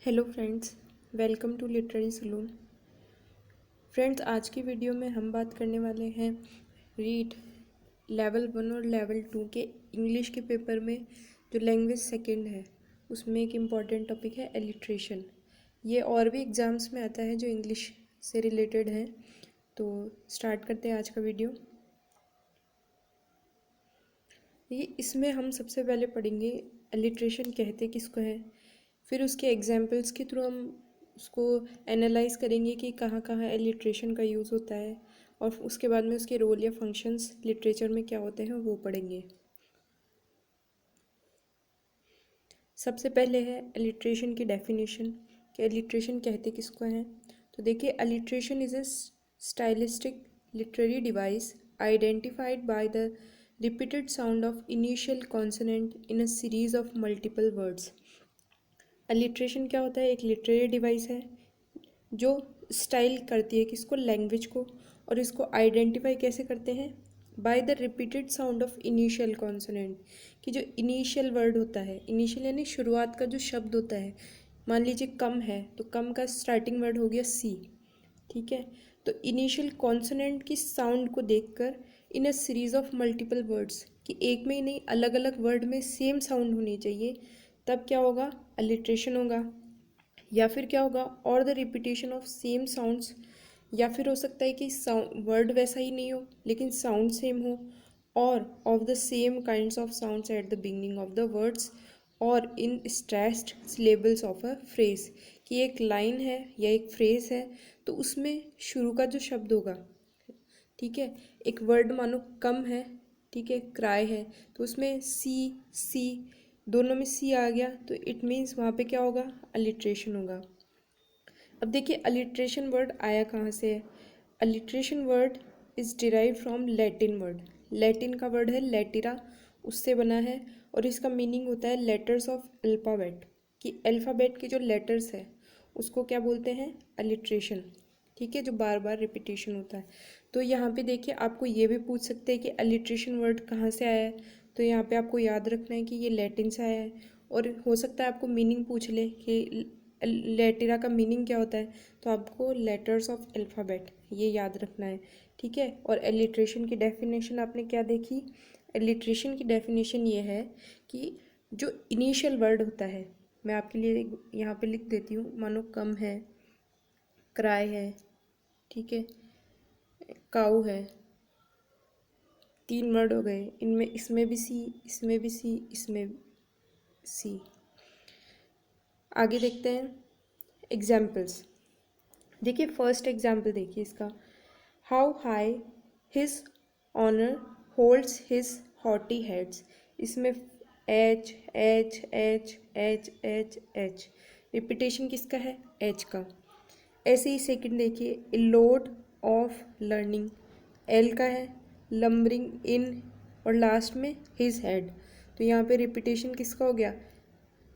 Hello friends, welcome to literary saloon. Friends, आज की video में हम बात करने वाले हैं रीड लेवल 1 और लेवल 2 के इंग्लिश के पेपर में जो लैंग्वेज सेकंड है उसमें एक इम्पॉर्टेंट टॉपिक है एलिट्रेशन। ये और भी एग्ज़ाम्स में आता है जो इंग्लिश से रिलेटेड है। तो स्टार्ट करते हैं आज का वीडियो। ये इसमें हम सबसे पहले पढ़ेंगे एलिट्रेशन कहते किसको है, फिर उसके एग्जाम्पल्स के थ्रू हम उसको एनालाइज करेंगे कि कहाँ कहाँ एलिट्रेशन का यूज़ होता है, और उसके बाद में उसके रोल या फंक्शंस लिटरेचर में क्या होते हैं वो पढ़ेंगे। सबसे पहले है एलिट्रेशन की डेफिनेशन कि एलिट्रेशन कहते किसको हैं। तो देखिए, alliteration is a stylistic literary device identified by the repeated sound of initial consonant in a series of multiple words। Alliteration क्या होता है? एक लिटरेरी डिवाइस है जो स्टाइल करती है किसको? लैंग्वेज को। और इसको आइडेंटिफाई कैसे करते हैं? By the repeated sound of initial consonant, कि जो इनिशियल वर्ड होता है, इनिशियल यानी शुरुआत का जो शब्द होता है, मान लीजिए कम है तो कम का स्टार्टिंग वर्ड हो गया सी, ठीक है। तो इनिशियल कॉन्सोनेंट की साउंड को देखकर in a series of multiple words, कि एक में ही नहीं अलग अलग वर्ड में सेम साउंड होनी चाहिए, तब क्या होगा? अलिट्रेशन होगा। या फिर क्या होगा? और the repetition of same sounds, या फिर हो सकता है कि वर्ड वैसा ही नहीं हो लेकिन साउंड सेम हो, और of the same kinds of sounds at the beginning of the words और in stressed syllables of a phrase, कि एक लाइन है या एक फ्रेज है तो उसमें शुरू का जो शब्द होगा, ठीक है, एक वर्ड मानो कम है, ठीक है, क्राई है, तो उसमें सी सी दोनों में सी आ गया तो इट मीन्स वहाँ पे क्या होगा? अलिट्रेशन होगा। अब देखिए, अलिट्रेशन वर्ड आया कहाँ से है। Alliteration word is derive from Latin word. Latin का वर्ड है लेटिरा, उससे बना है, और इसका मीनिंग होता है लेटर्स ऑफ अल्फ़ाबेट, कि अल्फ़ाबेट के जो लेटर्स है उसको क्या बोलते हैं? अलिट्रेशन, ठीक है, जो बार बार रिपीटेशन होता है। तो यहाँ पे देखिए, आपको ये भी पूछ सकते हैं कि अलिट्रेशन वर्ड कहाँ से आया है, तो यहाँ पे आपको याद रखना है कि ये लैटिन से आया है। और हो सकता है आपको मीनिंग पूछ ले कि लेटिरा का मीनिंग क्या होता है, तो आपको लेटर्स ऑफ अल्फ़ाबेट ये याद रखना है, ठीक है। और एलिट्रेशन की डेफिनेशन आपने क्या देखी? एलिट्रेशन की डेफिनेशन ये है कि जो इनिशियल वर्ड होता है, मैं आपके लिए यहाँ पे लिख देती हूँ, मानो कम है, क्राई है, ठीक है, काऊ है, 3 वर्ड हो गए, इनमें इसमें भी सी, इसमें भी सी, इसमें सी। आगे देखते हैं एग्जाम्पल्स। देखिए, फर्स्ट एग्जाम्पल देखिए इसका, how high his honor holds his haughty heads. इसमें H H H H H H, repetition किसका है? एच का। ऐसे ही सेकंड देखिए, a load of learning, L का है, लम्बरिंग इन, और लास्ट में हिज हेड, तो यहाँ पे रिपीटेशन किसका हो गया?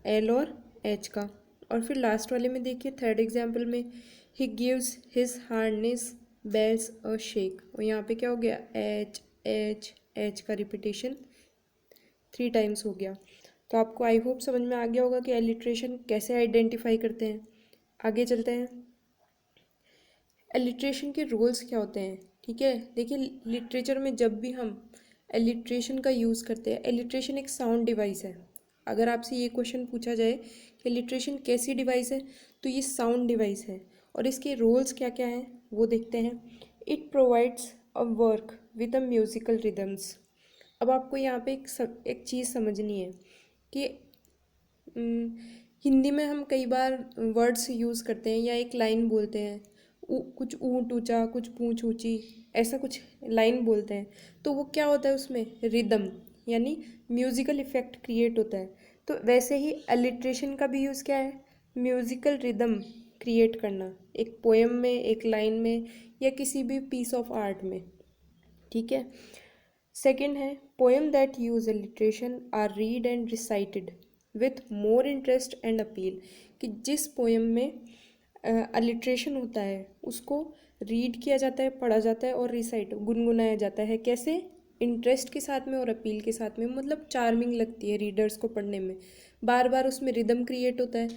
एल और एच का। और फिर लास्ट वाले में देखिए, थर्ड एग्जाम्पल में, he gives his harness bells a shake, और यहाँ पे क्या हो गया? एच एच एच का रिपीटेशन 3 टाइम्स हो गया। तो आपको आई होप समझ में आ गया होगा कि एलिट्रेशन कैसे आइडेंटिफाई करते हैं। आगे चलते हैं, एलिट्रेशन के रूल्स क्या होते हैं, ठीक है। देखिए, लिटरेचर में जब भी हम एलिट्रेशन का यूज़ करते हैं, एलिट्रेशन एक साउंड डिवाइस है। अगर आपसे ये क्वेश्चन पूछा जाए कि एलिट्रेशन कैसी डिवाइस है, तो ये साउंड डिवाइस है। और इसके रोल्स क्या क्या हैं वो देखते हैं। It provides a work with a musical rhythms. अब आपको यहाँ पे एक चीज़ समझनी है कि हिंदी में हम कई बार वर्ड्स यूज़ करते हैं या एक लाइन बोलते हैं, कुछ ऊँट ऊँचा, कुछ पूँछ ऊँची, ऐसा कुछ लाइन बोलते हैं, तो वो क्या होता है? उसमें रिदम यानी म्यूज़िकल इफ़ेक्ट क्रिएट होता है। तो वैसे ही अलिट्रेशन का भी यूज़ क्या है? म्यूज़िकल रिदम क्रिएट करना, एक पोएम में, एक लाइन में, या किसी भी पीस ऑफ आर्ट में, ठीक है। सेकेंड है, poem that use alliteration are read and recited with more interest and appeal, कि जिस पोएम में अलिट्रेशन होता है उसको रीड किया जाता है, पढ़ा जाता है, और रिसाइट गुनगुनाया जाता है। कैसे? इंटरेस्ट के साथ में और अपील के साथ में, मतलब चार्मिंग लगती है रीडर्स को पढ़ने में, बार बार उसमें रिदम क्रिएट होता है।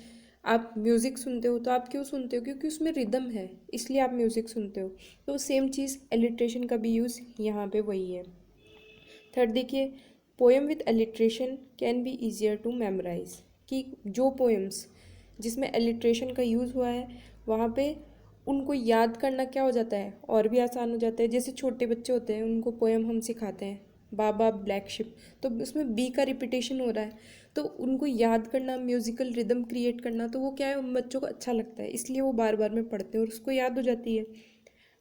आप म्यूज़िक सुनते हो तो आप क्यों सुनते हो? क्योंकि उसमें रिदम है, इसलिए आप म्यूज़िक सुनते हो। तो सेम चीज़ एलिट्रेशन का भी यूज़ यहाँ पे वही है। थर्ड देखिए, poem with alliteration can be easier to memorize, कि जो पोएम्स जिसमें एलिट्रेशन का यूज़ हुआ है वहाँ पे उनको याद करना क्या हो जाता है, और भी आसान हो जाता है। जैसे छोटे बच्चे होते हैं, उनको पोएम हम सिखाते हैं, बाबा ब्लैक शिप, तो उसमें बी का रिपीटेशन हो रहा है, तो उनको याद करना, म्यूजिकल रिदम क्रिएट करना, तो वो क्या है, उन बच्चों को अच्छा लगता है, इसलिए वो बार बार में पढ़ते हैं और उसको याद हो जाती है।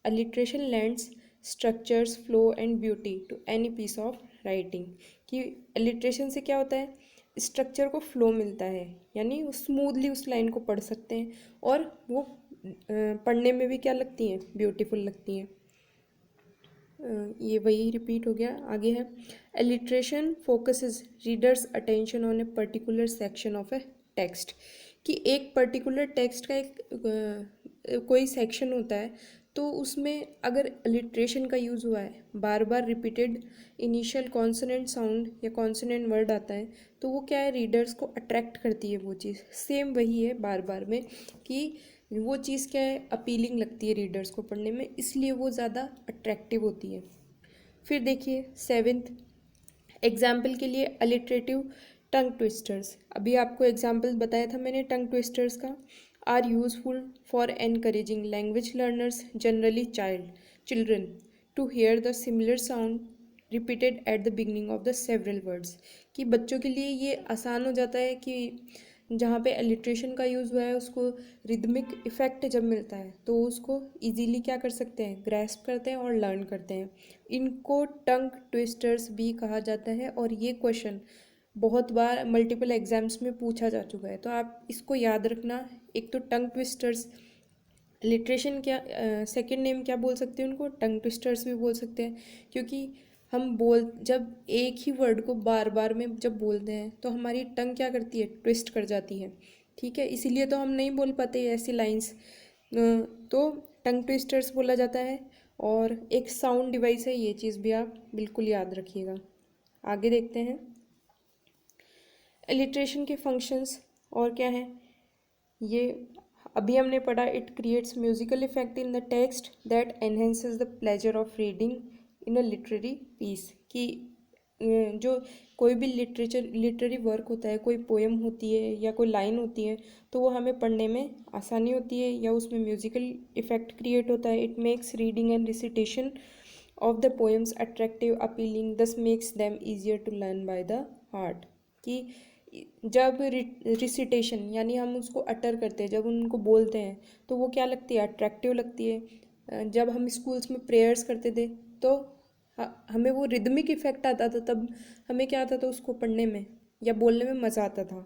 Alliteration lends structures flow and beauty to any piece of writing, कि अलिट्रेशन से क्या होता है, स्ट्रक्चर को फ्लो मिलता है, यानी वो स्मूथली उस लाइन को पढ़ सकते हैं और वो पढ़ने में भी क्या लगती हैं, ब्यूटीफुल लगती हैं। ये वही रिपीट हो गया। आगे है, alliteration focuses readers attention on a particular section of A text, कि एक पर्टिकुलर टेक्स्ट का एक कोई सेक्शन होता है, तो उसमें अगर अलिट्रेशन का यूज़ हुआ है, बार बार रिपीटेड इनिशियल कॉन्सोनेंट साउंड या कॉन्सोनेंट वर्ड आता है, तो वो क्या है, रीडर्स को अट्रैक्ट करती है वो चीज़। सेम वही है बार बार में, कि वो चीज़ क्या है, अपीलिंग लगती है रीडर्स को पढ़ने में, इसलिए वो ज़्यादा अट्रैक्टिव होती है। फिर देखिए सेवेंथ, एग्जाम्पल के लिए अलिटरेटिव टंग ट्विस्टर्स, अभी आपको एग्जाम्पल बताया था मैंने टंग ट्विस्टर्स का, are useful for encouraging language learners generally children to hear the similar sound repeated at the beginning of the several words, कि बच्चों के लिए ये आसान हो जाता है कि जहाँ पे एलिट्रेशन का यूज़ हुआ है उसको रिदमिक इफ़ेक्ट जब मिलता है तो उसको इजीली क्या कर सकते हैं, ग्रैस्प करते हैं और लर्न करते हैं। इनको टंग ट्विस्टर्स भी कहा जाता है और ये क्वेश्चन बहुत बार मल्टीपल एग्जाम्स में पूछा जा चुका है, तो आप इसको याद रखना। एक तो टंग ट्विस्टर्स लिटरेशन क्या, सेकंड नेम क्या बोल सकते हैं उनको, टंग ट्विस्टर्स भी बोल सकते हैं, क्योंकि हम बोल जब एक ही वर्ड को बार बार में जब बोलते हैं तो हमारी टंग क्या करती है, ट्विस्ट कर जाती है, ठीक है, इसीलिए तो हम नहीं बोल पाते ऐसी लाइंस, तो टंग ट्विस्टर्स बोला जाता है। और एक साउंड डिवाइस है, ये चीज़ भी आप बिल्कुल याद रखिएगा। आगे देखते हैं एलिट्रेशन के फंक्शंस और क्या है, ये अभी हमने पढ़ा, it creates musical effect in the text that enhances the pleasure of reading in a literary piece, कि जो कोई भी लिटरेरी वर्क होता है, कोई पोएम होती है या कोई लाइन होती है, तो वो हमें पढ़ने में आसानी होती है या उसमें म्यूजिकल इफेक्ट क्रिएट होता है। It makes reading and recitation of the poems attractive appealing, thus makes them easier to learn by the heart, कि जब रिसिटेशन यानी हम उसको अटर करते हैं, जब उनको बोलते हैं तो वो क्या लगती है, अट्रैक्टिव लगती है। जब हम स्कूल्स में प्रेयर्स करते थे तो हमें वो रिदमिक इफेक्ट आता था, तब हमें क्या आता था, उसको पढ़ने में या बोलने में मज़ा आता था,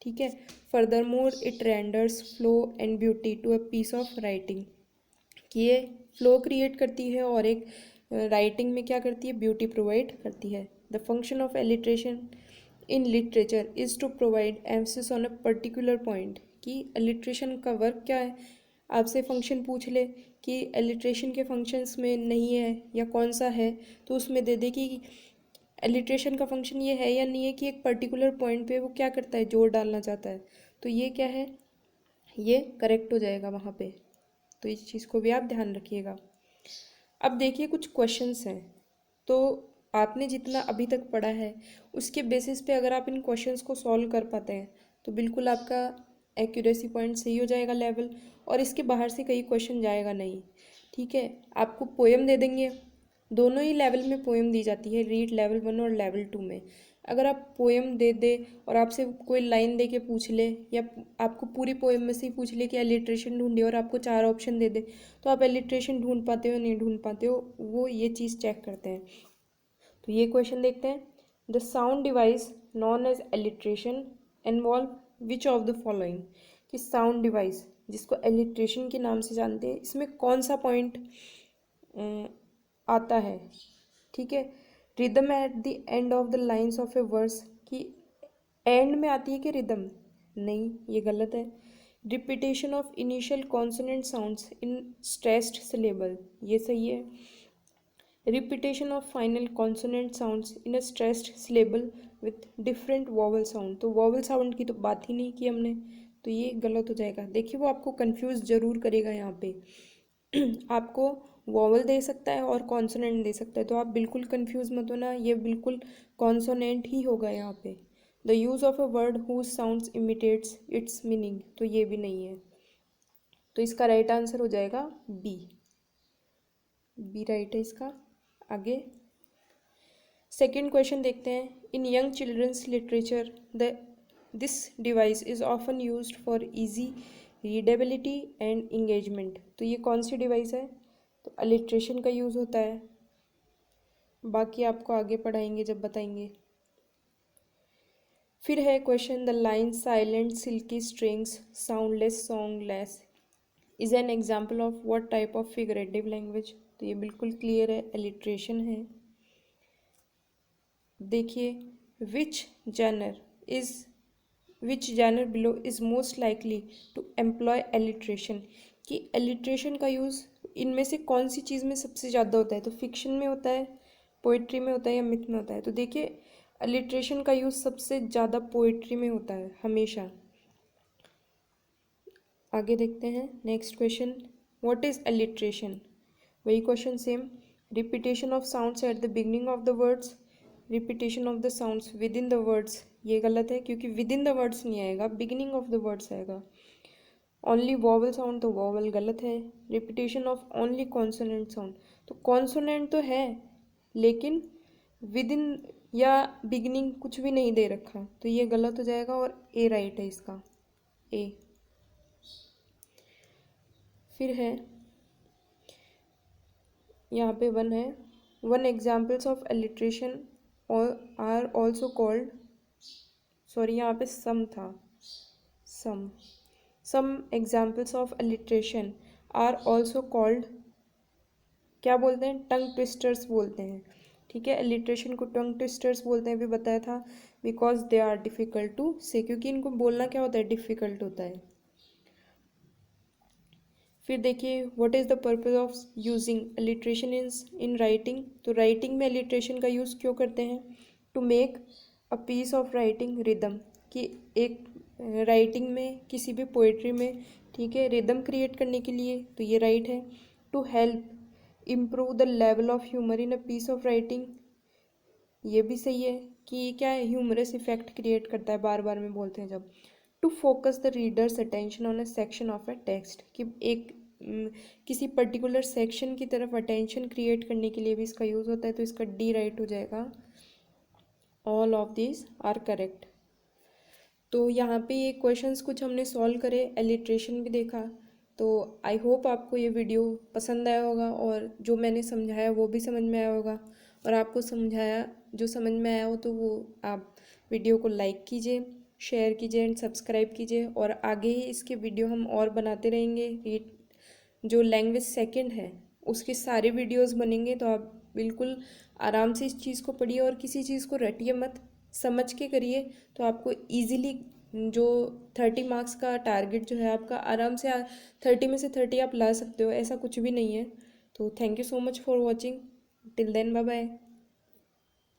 ठीक है। Furthermore it renders flow and beauty to a piece of writing, कि ये फ्लो क्रिएट करती है और एक राइटिंग में क्या करती है, ब्यूटी प्रोवाइड करती है। The function of alliteration in literature is to provide emphasis on a particular point, कि एलिट्रेशन का वर्क क्या है, आपसे फंक्शन पूछ ले कि एलिट्रेशन के फंक्शंस में नहीं है या कौन सा है, तो उसमें दे दे कि एलिट्रेशन का फंक्शन ये है या नहीं है, कि एक पर्टिकुलर पॉइंट पे वो क्या करता है, जोर डालना चाहता है, तो ये क्या है, ये करेक्ट हो जाएगा वहाँ पे, तो इस चीज़ को भी आप ध्यान रखिएगा। अब देखिए कुछ क्वेश्चंस हैं, तो आपने जितना अभी तक पढ़ा है उसके बेसिस पे अगर आप इन क्वेश्चंस को सॉल्व कर पाते हैं तो बिल्कुल आपका एक्यूरेसी पॉइंट सही हो जाएगा लेवल, और इसके बाहर से कई क्वेश्चन जाएगा नहीं, ठीक है। आपको पोएम दे देंगे, दोनों ही लेवल में पोएम दी जाती है, रीड लेवल 1 और लेवल 2 में। अगर आप पोएम दे दे और आपसे कोई लाइन दे के पूछ ले, या आपको पूरी पोएम में से ही पूछ ले कि एलिट्रेशन ढूंढिए और आपको 4 ऑप्शन दे दे, तो आप एलिट्रेशन ढूंढ पाते हो नहीं ढूंढ पाते हो, वो ये चीज़ चेक करते हैं। तो ये क्वेश्चन देखते हैं, the sound device known as alliteration involve which of the following, कि साउंड डिवाइस जिसको एलिट्रेशन के नाम से जानते हैं, इसमें कौन सा पॉइंट आता है, ठीक है। Rhythm at the end of the lines of a verse, कि एंड में आती है कि रिदम, नहीं, ये गलत है। Repetition of initial consonant sounds in stressed syllable, ये सही है। Repetition of final consonant sounds in a stressed syllable with different vowel sound. तो वॉवल साउंड की तो बात ही नहीं की हमने, तो ये गलत हो जाएगा। देखिए वो आपको कंफ्यूज जरूर करेगा यहाँ पे आपको वॉवल दे सकता है और कॉन्सोनेंट दे सकता है, तो आप बिल्कुल कंफ्यूज मत होना, ये बिल्कुल कॉन्सोनेंट ही होगा यहाँ पे। The use of a word whose sounds imitates its meaning, तो ये भी नहीं है, तो इसका राइट आंसर हो जाएगा बी। बी राइट है इसका। आगे सेकेंड क्वेश्चन देखते हैं। In young children's literature the this device is often used for easy readability and engagement. तो ये कौन सी डिवाइस है? तो अलिट्रेशन का यूज़ होता है, बाकी आपको आगे पढ़ाएंगे जब बताएंगे। फिर है question the line silent silky strings soundless songless is an example of what type of figurative language. तो ये बिल्कुल क्लियर है, एलिट्रेशन है। देखिए which genre below is most likely to employ alliteration, कि एलिट्रेशन का यूज़ इनमें से कौन सी चीज़ में सबसे ज़्यादा होता है? तो फिक्शन में होता है, पोइट्री में होता है या मिथ में होता है? तो देखिए एलिट्रेशन का यूज़ सबसे ज़्यादा पोइट्री में होता है हमेशा। आगे देखते हैं next question. What is alliteration? वही question same. Repetition of sounds at the beginning of the words, repetition of the sounds within the words, ये गलत है क्योंकि विद इन द वर्ड्स नहीं आएगा, बिगिनिंग ऑफ द वर्ड्स आएगा। Only vowel sound, तो vowel गलत है। Repetition of only consonant sound, तो कॉन्सोनेंट तो है लेकिन विद इन या बिगिनिंग कुछ भी नहीं दे रखा, तो ये गलत हो जाएगा और ए राइट है इसका, ए। फिर है यहाँ पे वन है, one examples of alliteration are also called, sorry यहाँ पे सम था, some examples of alliteration are also called, क्या बोलते हैं? टंग ट्विस्टर्स बोलते हैं। ठीक है, एलिट्रेशन को टंग ट्विस्टर्स बोलते हैं, भी बताया था, because they are difficult to say, क्योंकि इनको बोलना क्या होता है? डिफ़िकल्ट होता है। फिर देखिए what is the purpose of using alliteration in writing. तो राइटिंग में एलिट्रेशन का यूज़ क्यों करते हैं? To make a piece of writing rhythm, कि एक राइटिंग में किसी भी पोइट्री में, ठीक है, रिदम क्रिएट करने के लिए, तो ये राइट है। To help improve the level of humour in a piece of writing, ये भी सही है कि क्या है, ह्यूमरस इफेक्ट क्रिएट करता है बार बार में बोलते हैं जब। To focus the reader's attention on a section of a text, कि एक किसी पर्टिकुलर सेक्शन की तरफ अटेंशन क्रिएट करने के लिए भी इसका यूज़ होता है, तो इसका डी राइट हो जाएगा। All of this are correct. तो यहाँ पे ये क्वेश्चंस कुछ हमने सॉल्व करे, एलिट्रेशन भी देखा, तो आई होप आपको ये वीडियो पसंद आया होगा और जो मैंने समझाया वो भी समझ में आया होगा, और आपको समझाया जो समझ में आया हो तो वो आप वीडियो को लाइक कीजिए, शेयर कीजिए एंड सब्सक्राइब कीजिए, और आगे ही इसके वीडियो हम और बनाते रहेंगे। जो लैंग्वेज सेकंड है उसके सारे वीडियोस बनेंगे, तो आप बिल्कुल आराम से इस चीज़ को पढ़िए और किसी चीज़ को रटिए मत, समझ के करिए, तो आपको इजीली जो 30 मार्क्स का टारगेट जो है आपका, आराम से 30 में से 30 आप ला सकते हो, ऐसा कुछ भी नहीं है। तो thank you so much for watching, till then bye bye.